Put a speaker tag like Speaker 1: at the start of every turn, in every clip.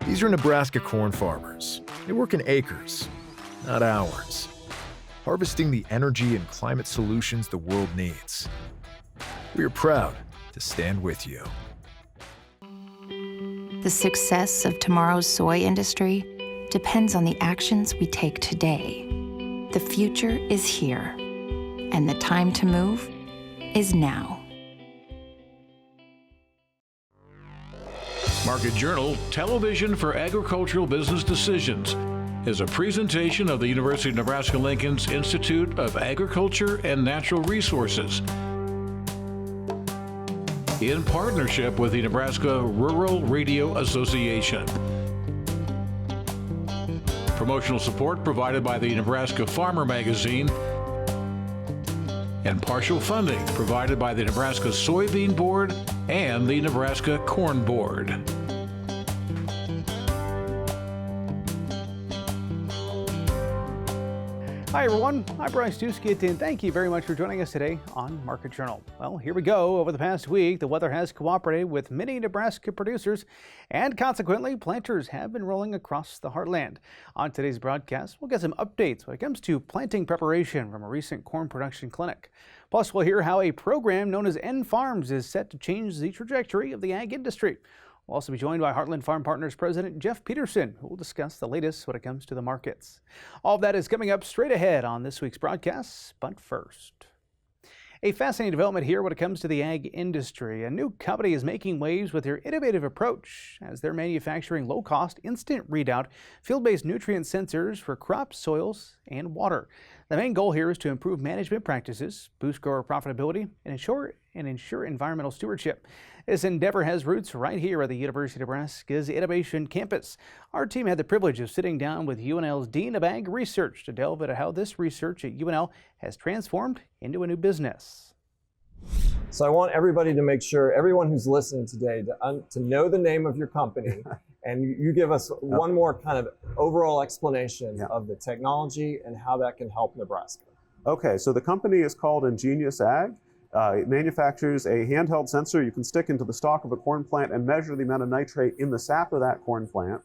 Speaker 1: These are Nebraska corn farmers. They work in acres, not hours, harvesting the energy and climate solutions the world needs. We are proud to stand with you.
Speaker 2: The success of tomorrow's soy industry depends on the actions we take today. The future is here, and the time to move is now.
Speaker 3: Market Journal Television for Agricultural Business Decisions is a presentation of the University of Nebraska-Lincoln's Institute of Agriculture and Natural Resources in partnership with the Nebraska Rural Radio Association. Promotional support provided by the Nebraska Farmer Magazine and partial funding provided by the Nebraska Soybean Board and the Nebraska Corn Board.
Speaker 4: Hi everyone, I'm Bryce Duskett, and thank you very much for joining us today on Market Journal. Well, here we go. Over the past week, the weather has cooperated with many Nebraska producers, and consequently, planters have been rolling across the Heartland. On today's broadcast, we'll get some updates when it comes to planting preparation from a recent corn production clinic. Plus, we'll hear how a program known as N Farms is set to change the trajectory of the ag industry. We'll also be joined by Heartland Farm Partners President Jeff Peterson, who will discuss the latest when it comes to the markets. All of that is coming up straight ahead on this week's broadcast, but first. A fascinating development here when it comes to the ag industry. A new company is making waves with their innovative approach as they're manufacturing low-cost, instant readout, field-based nutrient sensors for crops, soils, and water. The main goal here is to improve management practices, boost grower profitability, and ensure environmental stewardship. This endeavor has roots right here at the University of Nebraska's Innovation Campus. Our team had the privilege of sitting down with UNL's Dean of Ag Research to delve into how this research at UNL has transformed into a new business.
Speaker 5: So I want everybody to make sure, everyone who's listening today, to know the name of your company, and you give us one more kind of overall explanation of the technology and how that can help Nebraska.
Speaker 6: Okay, so the company is called Ingenious Ag. It manufactures a handheld sensor you can stick into the stalk of a corn plant and measure the amount of nitrate in the sap of that corn plant,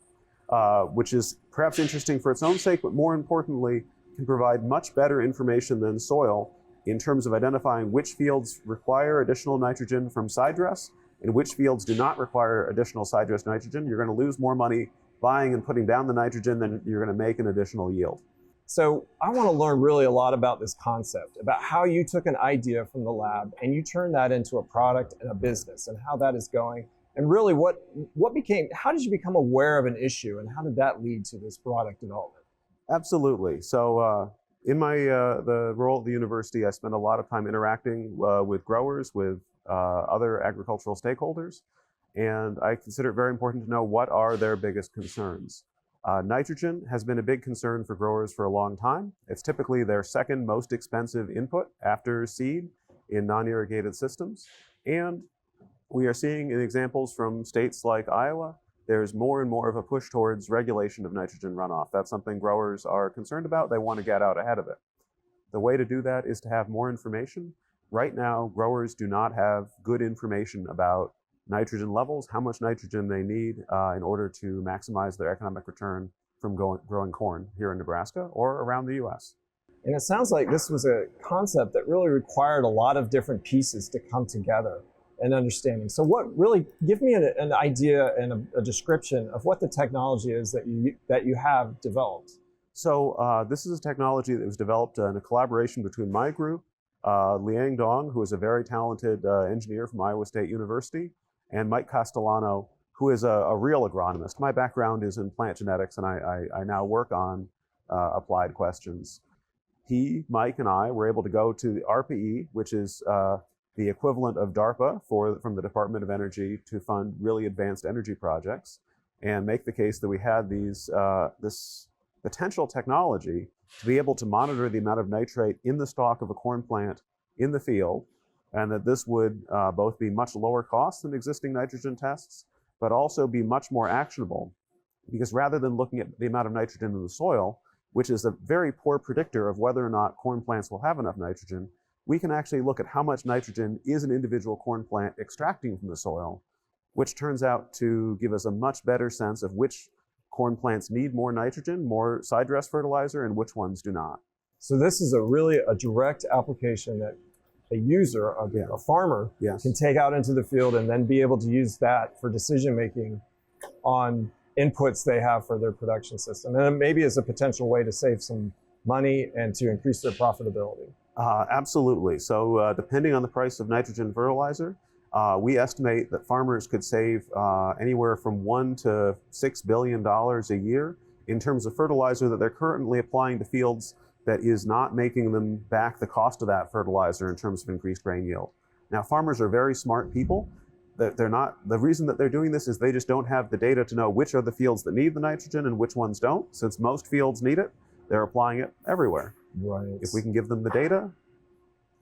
Speaker 6: which is perhaps interesting for its own sake, but more importantly, can provide much better information than soil in terms of identifying which fields require additional nitrogen from side dress and which fields do not require additional side dress nitrogen. You're going to lose more money buying and putting down the nitrogen than you're going to make an additional yield.
Speaker 5: So I want to learn really a lot about this concept, about how you took an idea from the lab and you turned that into a product and a business and how that is going. And really how did you become aware of an issue and how did that lead to this product development?
Speaker 6: Absolutely. So in my the role at the university, I spend a lot of time interacting with growers, with other agricultural stakeholders, and I consider it very important to know what are their biggest concerns. Nitrogen has been a big concern for growers for a long time. It's typically their second most expensive input after seed in non-irrigated systems. And we are seeing in examples from states like Iowa, there's more and more of a push towards regulation of nitrogen runoff. That's something growers are concerned about. They want to get out ahead of it. The way to do that is to have more information. Right now, growers do not have good information about nitrogen levels, how much nitrogen they need in order to maximize their economic return from growing corn here in Nebraska or around the U.S.
Speaker 5: And it sounds like this was a concept that really required a lot of different pieces to come together and understanding. So give me an idea and a description of what the technology is that you have developed.
Speaker 6: So this is a technology that was developed in a collaboration between my group, Liang Dong, who is a very talented engineer from Iowa State University, and Mike Castellano, who is a real agronomist. My background is in plant genetics, and I now work on applied questions. Mike, and I were able to go to the RPE, which is the equivalent of DARPA from the Department of Energy to fund really advanced energy projects, and make the case that we had this potential technology to be able to monitor the amount of nitrate in the stalk of a corn plant in the field, and that this would both be much lower cost than existing nitrogen tests, but also be much more actionable. Because rather than looking at the amount of nitrogen in the soil, which is a very poor predictor of whether or not corn plants will have enough nitrogen, we can actually look at how much nitrogen is an individual corn plant extracting from the soil which turns out to give us a much better sense of which corn plants need more nitrogen, more side dress fertilizer, and which ones do not.
Speaker 5: So this is really a direct application that a user, a farmer, can take out into the field and then be able to use that for decision making on inputs they have for their production system. And maybe as a potential way to save some money and to increase their profitability.
Speaker 6: Absolutely. So depending on the price of nitrogen fertilizer, we estimate that farmers could save anywhere from $1 to $6 billion a year in terms of fertilizer that they're currently applying to fields that is not making them back the cost of that fertilizer in terms of increased grain yield. Now, farmers are very smart people. The reason that they're doing this is they just don't have the data to know which are the fields that need the nitrogen and which ones don't. Since most fields need it, they're applying it everywhere.
Speaker 5: Right.
Speaker 6: If we can give them the data,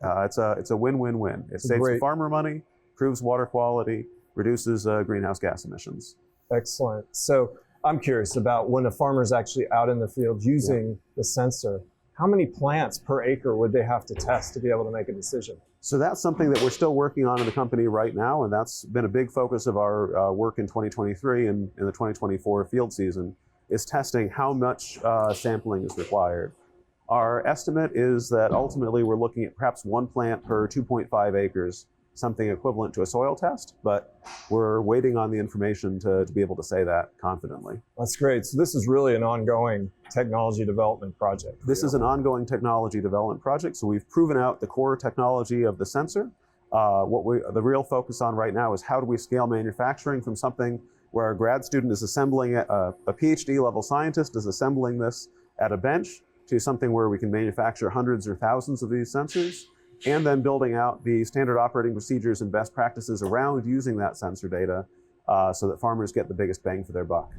Speaker 6: it's a win-win-win. It saves the farmer money, improves water quality, reduces greenhouse gas emissions.
Speaker 5: Excellent. So I'm curious about when a farmer's actually out in the field using the sensor, how many plants per acre would they have to test to be able to make a decision?
Speaker 6: So that's something that we're still working on in the company right now, and that's been a big focus of our work in 2023 and in the 2024 field season, is testing how much sampling is required. Our estimate is that ultimately we're looking at perhaps one plant per 2.5 acres, something equivalent to a soil test, but we're waiting on the information to be able to say that confidently.
Speaker 5: That's great. So this is really an ongoing technology development project.
Speaker 6: This is an ongoing technology development project. So we've proven out the core technology of the sensor. The real focus on right now is how do we scale manufacturing from something where a grad student is assembling, a PhD level scientist is assembling this at a bench, to something where we can manufacture hundreds or thousands of these sensors, and then building out the standard operating procedures and best practices around using that sensor data so that farmers get the biggest bang for their buck.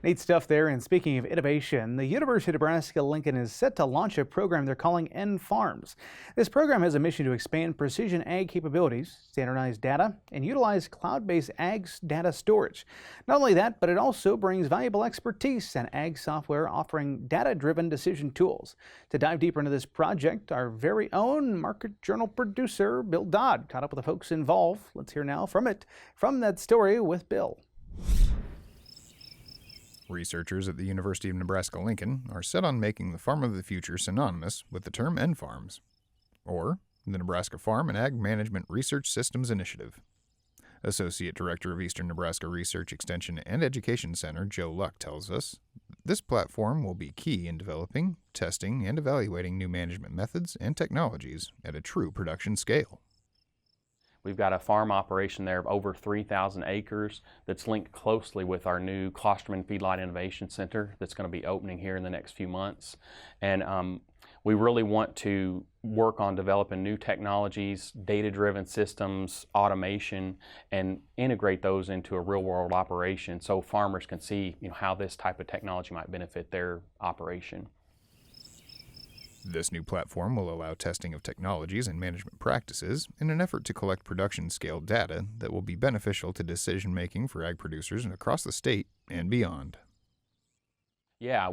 Speaker 4: Neat stuff there. And speaking of innovation, the University of Nebraska-Lincoln is set to launch a program they're calling N-Farms. This program has a mission to expand precision ag capabilities, standardize data, and utilize cloud-based ag data storage. Not only that, but it also brings valuable expertise and ag software offering data-driven decision tools. To dive deeper into this project, our very own Market Journal producer, Bill Dodd, caught up with the folks involved. Let's hear now from that story with Bill.
Speaker 7: Researchers at the University of Nebraska-Lincoln are set on making the farm of the future synonymous with the term N-Farms, or the Nebraska Farm and Ag Management Research Systems Initiative. Associate Director of Eastern Nebraska Research Extension and Education Center Joe Luck tells us this platform will be key in developing, testing, and evaluating new management methods and technologies at a true production scale.
Speaker 8: We've got a farm operation there of over 3,000 acres that's linked closely with our new Klosterman Feedlot Innovation Center that's going to be opening here in the next few months. And we really want to work on developing new technologies, data-driven systems, automation, and integrate those into a real-world operation so farmers can see, how this type of technology might benefit their operation.
Speaker 7: This new platform will allow testing of technologies and management practices in an effort to collect production-scale data that will be beneficial to decision-making for ag producers across the state and beyond.
Speaker 8: Yeah,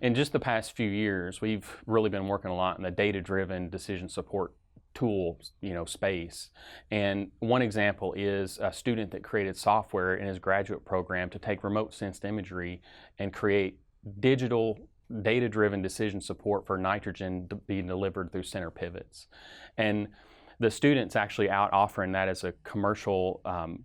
Speaker 8: in just the past few years, we've really been working a lot in the data-driven decision support tool, space. And one example is a student that created software in his graduate program to take remote sensed imagery and create digital data-driven decision support for nitrogen being delivered through center pivots. And the student's actually out offering that as a commercial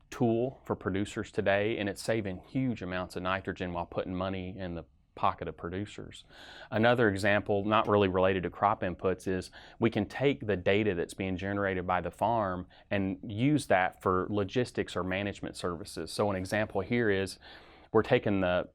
Speaker 8: tool for producers today, and it's saving huge amounts of nitrogen while putting money in the pocket of producers. Another example, not really related to crop inputs, is we can take the data that's being generated by the farm and use that for logistics or management services. So an example here is we're taking the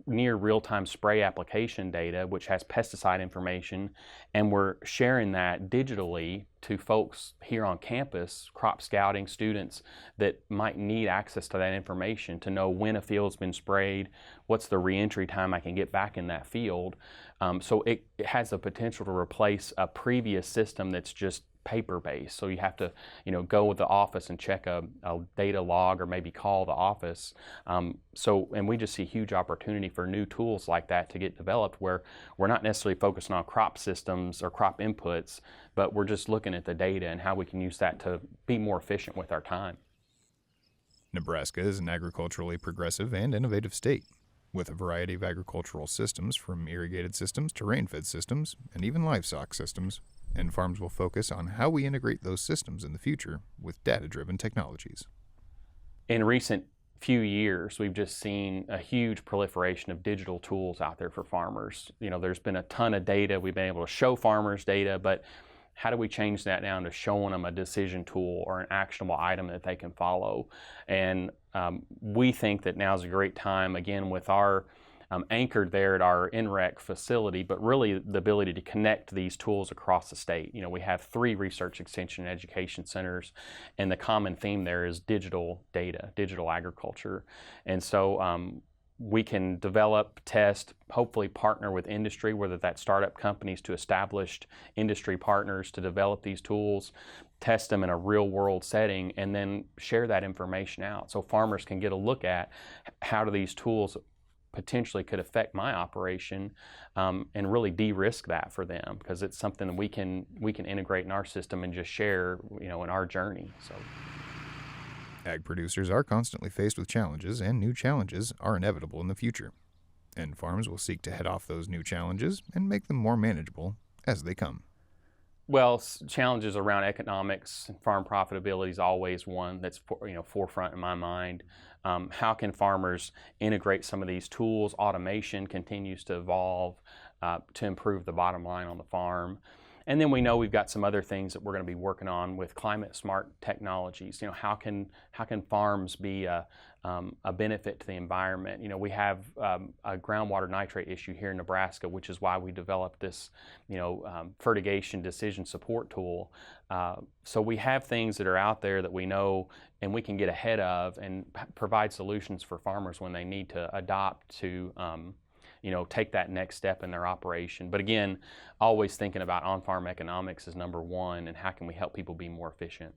Speaker 8: near real-time spray application data, which has pesticide information, and we're sharing that digitally to folks here on campus, crop scouting students that might need access to that information to know when a field's been sprayed, what's the reentry time I can get back in that field. So it has the potential to replace a previous system that's just paper-based. So you have to, go with the office and check a data log or maybe call the office. And we just see huge opportunity for new tools like that to get developed where we're not necessarily focusing on crop systems or crop inputs, but we're just looking at the data and how we can use that to be more efficient with our time.
Speaker 7: Nebraska is an agriculturally progressive and innovative state, with a variety of agricultural systems from irrigated systems to rain-fed systems and even livestock systems, and farms will focus on how we integrate those systems in the future with data-driven technologies.
Speaker 8: In recent few years, we've just seen a huge proliferation of digital tools out there for farmers. There's been a ton of data. We've been able to show farmers data, but how do we change that down to showing them a decision tool or an actionable item that they can follow? And we think that now's a great time, again, with our anchored there at our NREC facility, but really the ability to connect these tools across the state. We have 3 research extension and education centers, and the common theme there is digital data, digital agriculture. And so we can develop, test, hopefully partner with industry, whether that's startup companies to established industry partners to develop these tools, test them in a real world setting, and then share that information out so farmers can get a look at how do these tools potentially could affect my operation, and really de-risk that for them, because it's something that we can integrate in our system and just share, in our journey. So,
Speaker 7: ag producers are constantly faced with challenges, and new challenges are inevitable in the future. And farms will seek to head off those new challenges and make them more manageable as they come.
Speaker 8: Well, challenges around economics and farm profitability is always one that's forefront in my mind. How can farmers integrate some of these tools? Automation continues to evolve to improve the bottom line on the farm. And then we know we've got some other things that we're going to be working on with climate smart technologies. How can farms be a benefit to the environment? We have a groundwater nitrate issue here in Nebraska, which is why we developed this fertigation decision support tool. So we have things that are out there that we know and we can get ahead of and provide solutions for farmers when they need to adopt to take that next step in their operation. But again, always thinking about on-farm economics is number one, and how can we help people be more efficient?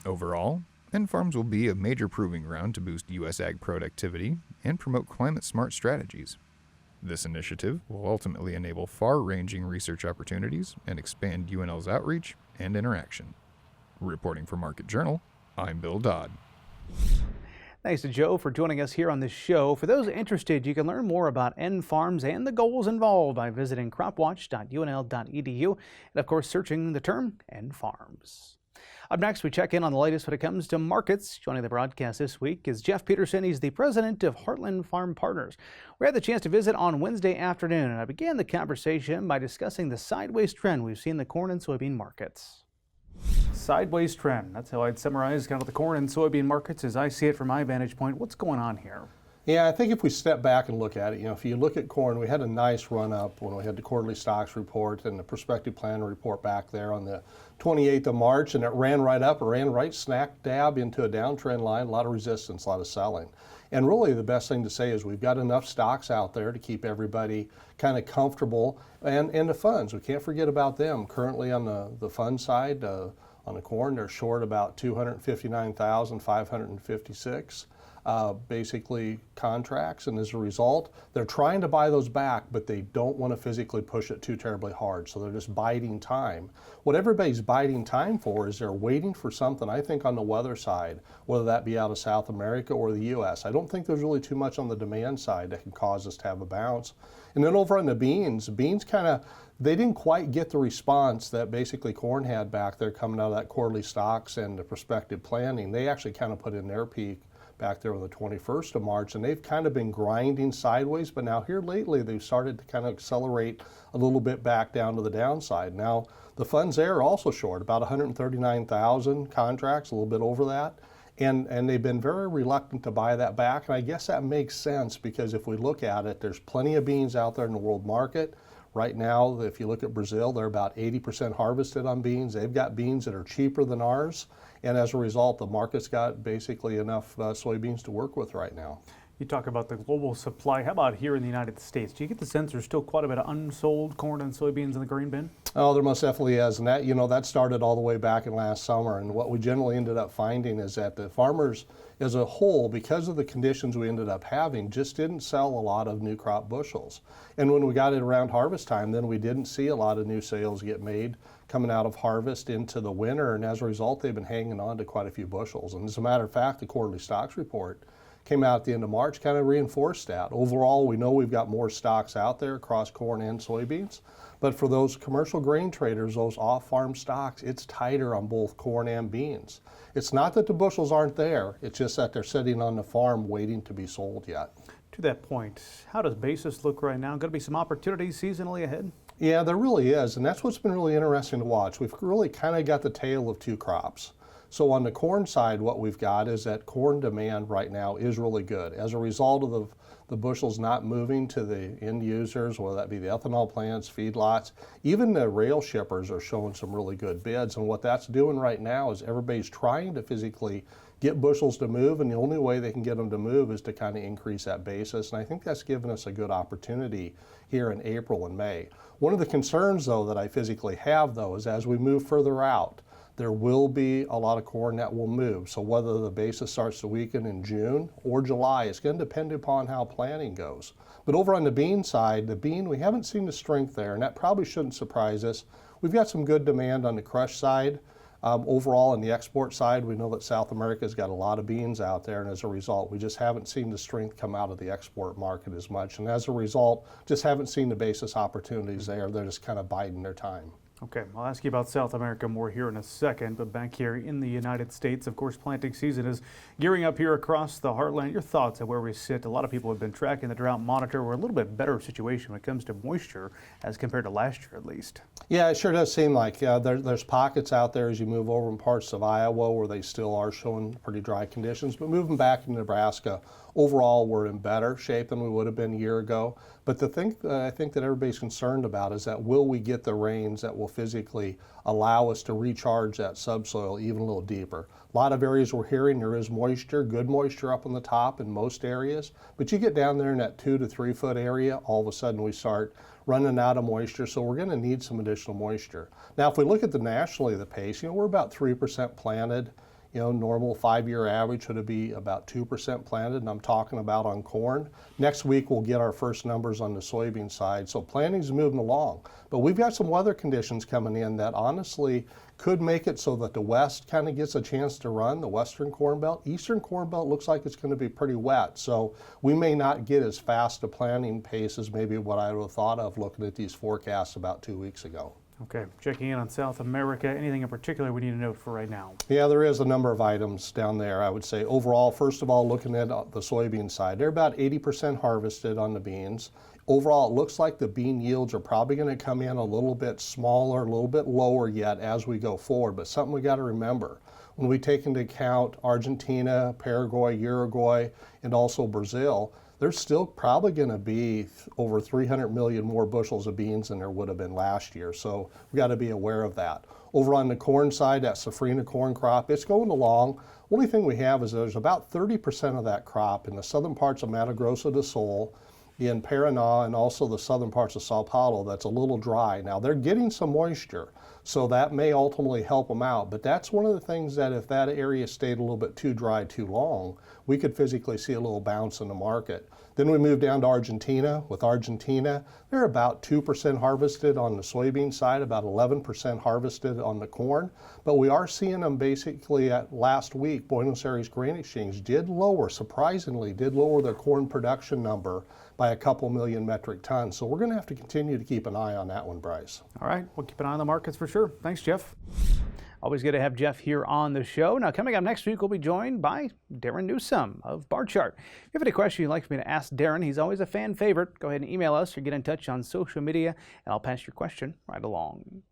Speaker 7: Overall, N-Farms will be a major proving ground to boost U.S. ag productivity and promote climate-smart strategies. This initiative will ultimately enable far-ranging research opportunities and expand UNL's outreach and interaction. Reporting for Market Journal, I'm Bill Dodd.
Speaker 4: Thanks to Joe for joining us here on this show. For those interested, you can learn more about N-Farms and the goals involved by visiting cropwatch.unl.edu and, of course, searching the term N-Farms. Up next, we check in on the latest when it comes to markets. Joining the broadcast this week is Jeff Peterson. He's the president of Heartland Farm Partners. We had the chance to visit on Wednesday afternoon, and I began the conversation by discussing the sideways trend we've seen in the corn and soybean markets. Sideways trend. That's how I'd summarize kind of the corn and soybean markets as I see it from my vantage point. What's going on here?
Speaker 9: Yeah, I think if we step back and look at it, if you look at corn, we had a nice run up when we had the quarterly stocks report and the prospective plan report back there on the 28th of March, and it ran right up, it ran right smack dab into a downtrend line, a lot of resistance, a lot of selling. And really the best thing to say is we've got enough stocks out there to keep everybody kind of comfortable, and the funds, we can't forget about them. Currently on the fund side, on the corn, they're short about 259,556 basically contracts, and as a result, they're trying to buy those back, but they don't want to physically push it too terribly hard, so they're just biding time. What everybody's biding time for is they're waiting for something, I think, on the weather side, whether that be out of South America or the U.S. I don't think there's really too much on the demand side that can cause us to have a bounce. And then over on the beans kind of, they didn't quite get the response that basically corn had back there coming out of that quarterly stocks and the prospective planning. They actually kind of put in their peak back there on the 21st of March, and they've kind of been grinding sideways, but now here lately they've started to kind of accelerate a little bit back down to the downside. Now the funds there are also short, about 139,000 contracts, a little bit over that, and they've been very reluctant to buy that back, and I guess that makes sense because if we look at it, there's plenty of beans out there in the world market. Right now, if you look at Brazil, they're about 80% harvested on beans. They've got beans that are cheaper than ours. And as a result, the market's got basically enough soybeans to work with right now.
Speaker 4: You talk about the global supply. How about here in the United States? Do you get the sense there's still quite a bit of unsold corn and soybeans in the grain bin?
Speaker 9: Oh, there most definitely is, and that, that started all the way back in last summer. And what we generally ended up finding is that the farmers as a whole, because of the conditions we ended up having, just didn't sell a lot of new crop bushels. And when we got it around harvest time, then we didn't see a lot of new sales get made coming out of harvest into the winter, and as a result, they've been hanging on to quite a few bushels. And as a matter of fact, the quarterly stocks report came out at the end of March, kind of reinforced that. Overall, we know we've got more stocks out there across corn and soybeans, but for those commercial grain traders, those off-farm stocks, it's tighter on both corn and beans. It's not that the bushels aren't there, it's just that they're sitting on the farm waiting to be sold yet.
Speaker 4: To that point, how does basis look right now? Going to be some opportunities seasonally ahead?
Speaker 9: Yeah, there really is, and that's what's been really interesting to watch. We've really kind of got the tale of two crops. So on the corn side, what we've got is that corn demand right now is really good. As a result of the bushels not moving to the end users, whether that be the ethanol plants, feedlots, even the rail shippers are showing some really good bids. And what that's doing right now is everybody's trying to physically get bushels to move, and the only way they can get them to move is to kind of increase that basis. And I think that's given us a good opportunity here in April and May. One of the concerns, though, that I physically have, though, is as we move further out, there will be a lot of corn that will move. So whether the basis starts to weaken in June or July, it's going to depend upon how planting goes. But over on the bean side, we haven't seen the strength there, and that probably shouldn't surprise us. We've got some good demand on the crush side. Overall, on the export side, we know that South America's got a lot of beans out there, and as a result, we just haven't seen the strength come out of the export market as much. And as a result, just haven't seen the basis opportunities there. They're just kind of biding their time.
Speaker 4: Okay, I'll ask you about South America more here in a second, but back here in the United States, of course, planting season is gearing up here across the Heartland. Your thoughts on where we sit? A lot of people have been tracking the drought monitor. We're a little bit better situation when it comes to moisture as compared to last year, at least.
Speaker 9: Yeah, it sure does seem like there's pockets out there as you move over in parts of Iowa where they still are showing pretty dry conditions, but moving back to Nebraska, overall, we're in better shape than we would have been a year ago. But the thing I think that everybody's concerned about is that will we get the rains that will physically allow us to recharge that subsoil even a little deeper? A lot of areas we're hearing there is moisture, good moisture up on the top in most areas, but you get down there in that 2 to 3 foot area, all of a sudden we start running out of moisture, so we're going to need some additional moisture. Now, if we look at the nationally the pace, we're about 3% planted. Normal 5-year average would be about 2% planted, and I'm talking about on corn. Next week, we'll get our first numbers on the soybean side. So planting's moving along. But we've got some weather conditions coming in that honestly could make it so that the West kind of gets a chance to run, the Western Corn Belt. Eastern Corn Belt looks like it's going to be pretty wet. So we may not get as fast a planting pace as maybe what I would have thought of looking at these forecasts about 2 weeks ago.
Speaker 4: Okay, checking in on South America. Anything in particular we need to note for right now?
Speaker 9: Yeah, there is a number of items down there. I would say overall, first of all, looking at the soybean side, they're about 80% harvested on the beans. Overall, it looks like the bean yields are probably going to come in a little bit smaller, a little bit lower yet as we go forward. But something we got to remember, when we take into account Argentina, Paraguay, Uruguay, and also Brazil, there's still probably going to be over 300 million more bushels of beans than there would have been last year. So we got to be aware of that. Over on the corn side, that safrinha corn crop, it's going along. Only thing we have is there's about 30% of that crop in the southern parts of Mato Grosso do Sul, in Paraná, and also the southern parts of Sao Paulo that's a little dry. Now they're getting some moisture, so that may ultimately help them out. But that's one of the things that if that area stayed a little bit too dry too long, we could physically see a little bounce in the market. Then we move down to Argentina. With Argentina, they're about 2% harvested on the soybean side, about 11% harvested on the corn. But we are seeing them basically at last week, Buenos Aires Grain Exchange surprisingly did lower their corn production number by a couple million metric tons. So we're going to have to continue to keep an eye on that one, Bryce.
Speaker 4: All right, we'll keep an eye on the markets for sure. Thanks, Jeff. Always good to have Jeff here on the show. Now, coming up next week, we'll be joined by Darren Newsome of Bar Chart. If you have any questions you'd like for me to ask Darren, he's always a fan favorite. Go ahead and email us or get in touch on social media, and I'll pass your question right along.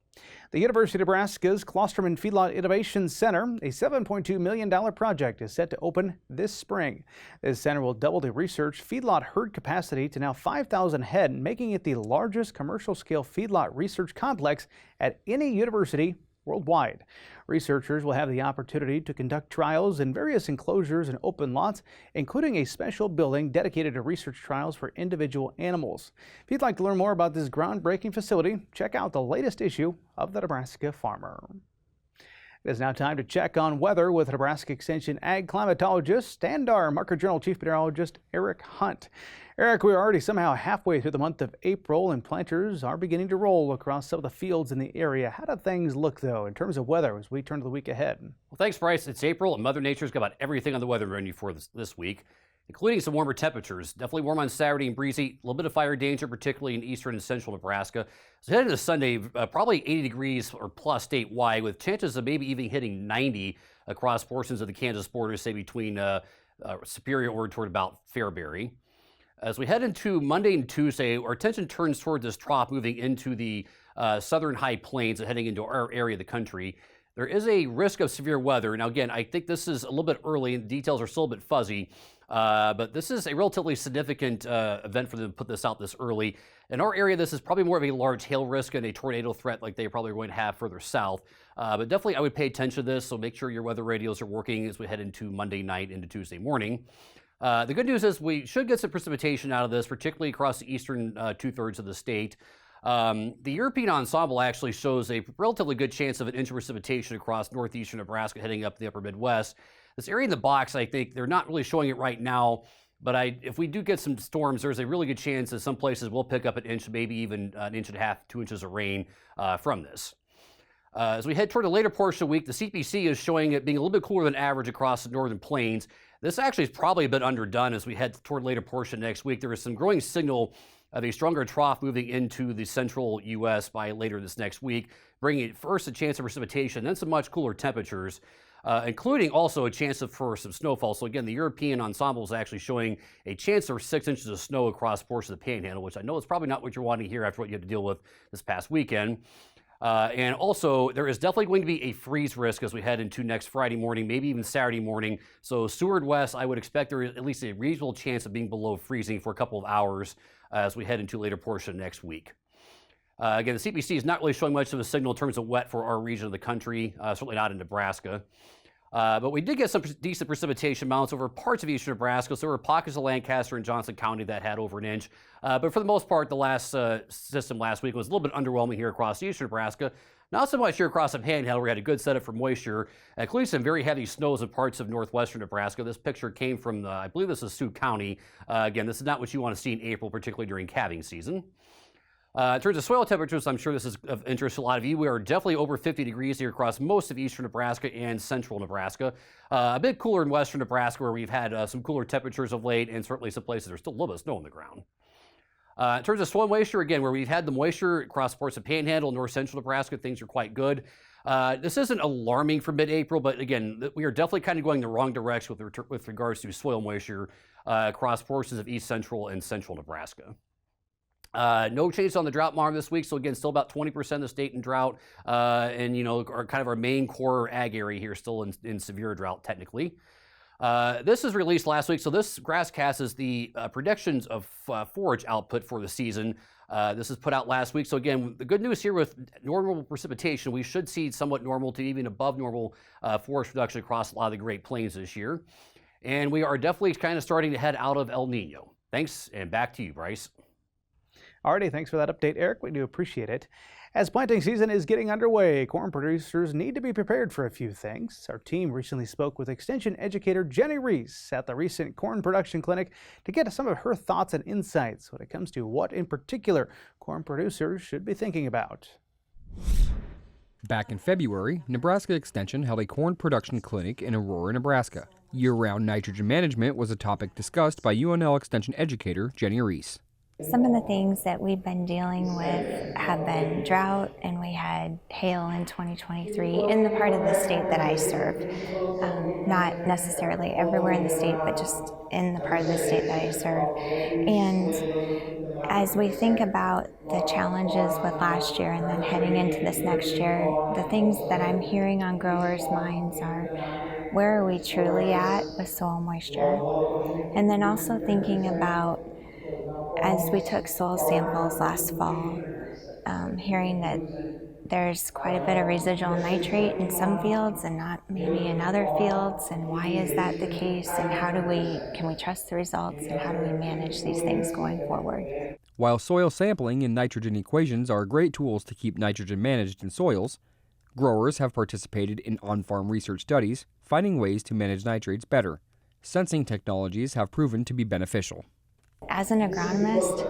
Speaker 4: The University of Nebraska's Klosterman Feedlot Innovation Center, a $7.2 million project, is set to open this spring. This center will double the research feedlot herd capacity to now 5,000 head, making it the largest commercial-scale feedlot research complex at any university worldwide. Researchers will have the opportunity to conduct trials in various enclosures and open lots, including a special building dedicated to research trials for individual animals. If you'd like to learn more about this groundbreaking facility, check out the latest issue of the Nebraska Farmer. It is now time to check on weather with Nebraska Extension Ag Climatologist and our Market Journal Chief Meteorologist Eric Hunt. Eric, we are already somehow halfway through the month of April and planters are beginning to roll across some of the fields in the area. How do things look, though, in terms of weather as we turn to the week ahead?
Speaker 10: Well, thanks, Bryce. It's April and Mother Nature's got about everything on the weather menu for this week, including some warmer temperatures. Definitely warm on Saturday and breezy. A little bit of fire danger, particularly in eastern and central Nebraska. So heading to Sunday, probably 80 degrees or plus statewide, with chances of maybe even hitting 90 across portions of the Kansas border, say between Superior over toward about Fairbury. As we head into Monday and Tuesday, our attention turns toward this trough moving into the southern high plains and heading into our area of the country. There is a risk of severe weather. Now, again, I think this is a little bit early and details are still a bit fuzzy, but this is a relatively significant event for them to put this out this early. In our area, this is probably more of a large hail risk and a tornado threat like they probably are going to have further south. But definitely I would pay attention to this, so make sure your weather radios are working as we head into Monday night into Tuesday morning. The good news is we should get some precipitation out of this, particularly across the eastern two-thirds of the state. The European ensemble actually shows a relatively good chance of an inch of precipitation across northeastern Nebraska heading up the upper Midwest. This area in the box, I think, they're not really showing it right now, but if we do get some storms, there's a really good chance that some places will pick up an inch, maybe even an inch and a half, 2 inches of rain from this. As we head toward the later portion of the week, the CPC is showing it being a little bit cooler than average across the northern plains. This actually is probably a bit underdone as we head toward the later portion next week. There is some growing signal of a stronger trough moving into the central U.S. by later this next week, bringing first a chance of precipitation, then some much cooler temperatures, including also a chance for some snowfall. So again, the European ensemble is actually showing a chance of 6 inches of snow across portions of the Panhandle, which I know is probably not what you're wanting to hear after what you had to deal with this past weekend. And also, there is definitely going to be a freeze risk as we head into next Friday morning, maybe even Saturday morning. So Seward West, I would expect there is at least a reasonable chance of being below freezing for a couple of hours as we head into a later portion of next week. Again, the CPC is not really showing much of a signal in terms of wet for our region of the country, certainly not in Nebraska. But we did get some decent precipitation amounts over parts of eastern Nebraska. So there were pockets of Lancaster and Johnson County that had over an inch. But for the most part, the last system last week was a little bit underwhelming here across eastern Nebraska. Not so much here across the Panhandle. We had a good setup for moisture, including some very heavy snows in parts of northwestern Nebraska. This picture came from, I believe this is Sioux County. Again, this is not what you want to see in April, particularly during calving season. In terms of soil temperatures, I'm sure this is of interest to a lot of you. We are definitely over 50 degrees here across most of eastern Nebraska and central Nebraska. A bit cooler in western Nebraska where we've had some cooler temperatures of late, and certainly some places there's still a little bit of snow on the ground. In terms of soil moisture, again, where we've had the moisture across parts of Panhandle, north central Nebraska, things are quite good. This isn't alarming for mid-April, but again, we are definitely kind of going the wrong direction with regards to soil moisture across portions of east central and central Nebraska. No change on the drought monitor this week, so again, still about 20% of the state in drought, and our main core ag area here still in severe drought technically. This is released last week, so this GrassCast is the predictions of forage output for the season. This is put out last week, so again, the good news here with normal precipitation, we should see somewhat normal to even above normal forage production across a lot of the Great Plains this year, and we are definitely kind of starting to head out of El Nino. Thanks, and back to you, Bryce.
Speaker 4: Alrighty, thanks for that update, Eric. We do appreciate it. As planting season is getting underway, corn producers need to be prepared for a few things. Our team recently spoke with Extension educator Jenny Reese at the recent Corn Production Clinic to get some of her thoughts and insights when it comes to what in particular corn producers should be thinking about.
Speaker 11: Back in February, Nebraska Extension held a corn production clinic in Aurora, Nebraska. Year-round nitrogen management was a topic discussed by UNL Extension educator Jenny Reese.
Speaker 12: Some of the things that we've been dealing with have been drought, and we had hail in 2023 in the part of the state that I serve. Not necessarily everywhere in the state, but just in the part of the state that I serve. And as we think about the challenges with last year and then heading into this next year, the things that I'm hearing on growers' minds are, where are we truly at with soil moisture? And then also thinking about, as we took soil samples last fall, hearing that there's quite a bit of residual nitrate in some fields and not maybe in other fields, and why is that the case, and can we trust the results, and how do we manage these things going forward?
Speaker 11: While soil sampling and nitrogen equations are great tools to keep nitrogen managed in soils, growers have participated in on-farm research studies, finding ways to manage nitrates better. Sensing technologies have proven to be beneficial.
Speaker 12: As an agronomist,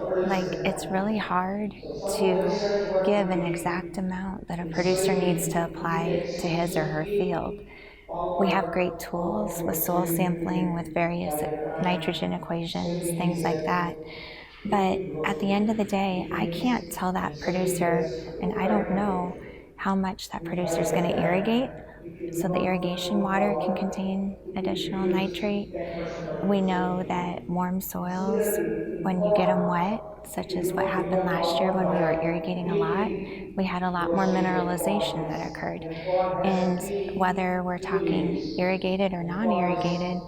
Speaker 12: it's really hard to give an exact amount that a producer needs to apply to his or her field. We have great tools with soil sampling, with various nitrogen equations, things like that. But at the end of the day, I can't tell that producer, and I don't know how much that producer is going to irrigate, so the irrigation water can contain additional nitrate. We know that warm soils, when you get them wet, such as what happened last year when we were irrigating a lot, we had a lot more mineralization that occurred. And whether we're talking irrigated or non-irrigated,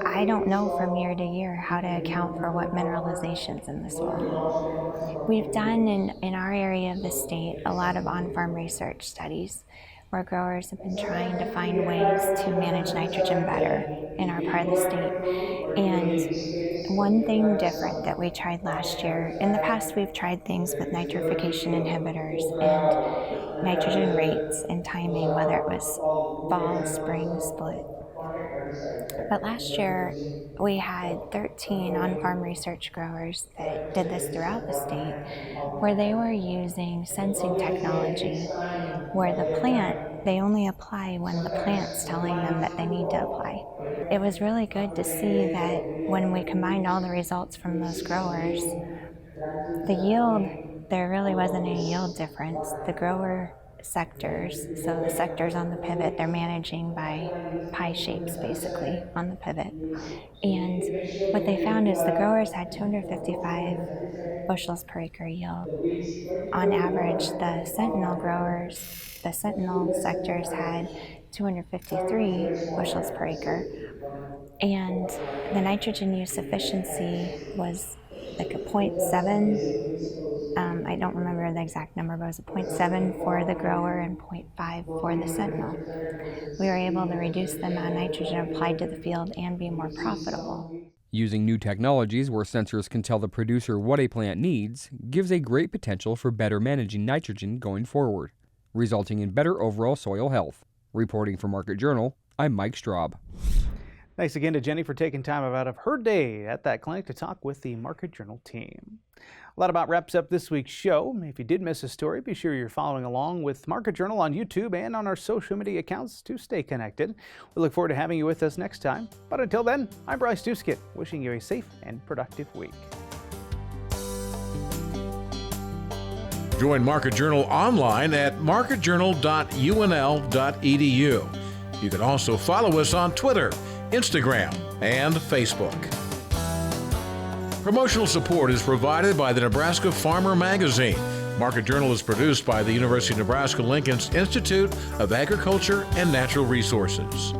Speaker 12: I don't know from year to year how to account for what mineralization's in the soil. We've done in our area of the state a lot of on-farm research studies where growers have been trying to find ways to manage nitrogen better in our part of the state. And one thing different that we tried last year, in the past we've tried things with nitrification inhibitors and nitrogen rates and timing, whether it was fall, spring, split. But last year we had 13 on-farm research growers that did this throughout the state, where they were using sensing technology, where the plant, they only apply when the plant's telling them that they need to apply. It was really good to see that when we combined all the results from those growers, the yield, there really wasn't any yield difference. The grower sectors, so the sectors on the pivot, they're managing by pie shapes basically on the pivot. And what they found is the growers had 255 bushels per acre yield. On average, the sentinel growers, the sentinel sectors had 253 bushels per acre. And the nitrogen use efficiency was like a 0.7. I don't remember the exact number, but it was a 0.7 for the grower and 0.5 for the sentinel. We were able to reduce the amount of nitrogen applied to the field and be more profitable.
Speaker 11: Using new technologies where sensors can tell the producer what a plant needs gives a great potential for better managing nitrogen going forward, resulting in better overall soil health. Reporting for Market Journal, I'm Mike Straub.
Speaker 4: Thanks again to Jenny for taking time out of her day at that clinic to talk with the Market Journal team. A lot about wraps up this week's show. If you did miss a story, be sure you're following along with Market Journal on YouTube and on our social media accounts to stay connected. We look forward to having you with us next time. But until then, I'm Bryce Duskett, wishing you a safe and productive week.
Speaker 3: Join Market Journal online at marketjournal.unl.edu. You can also follow us on Twitter, Instagram, and Facebook. Promotional support is provided by the Nebraska Farmer Magazine. Market Journal is produced by the University of Nebraska-Lincoln's Institute of Agriculture and Natural Resources.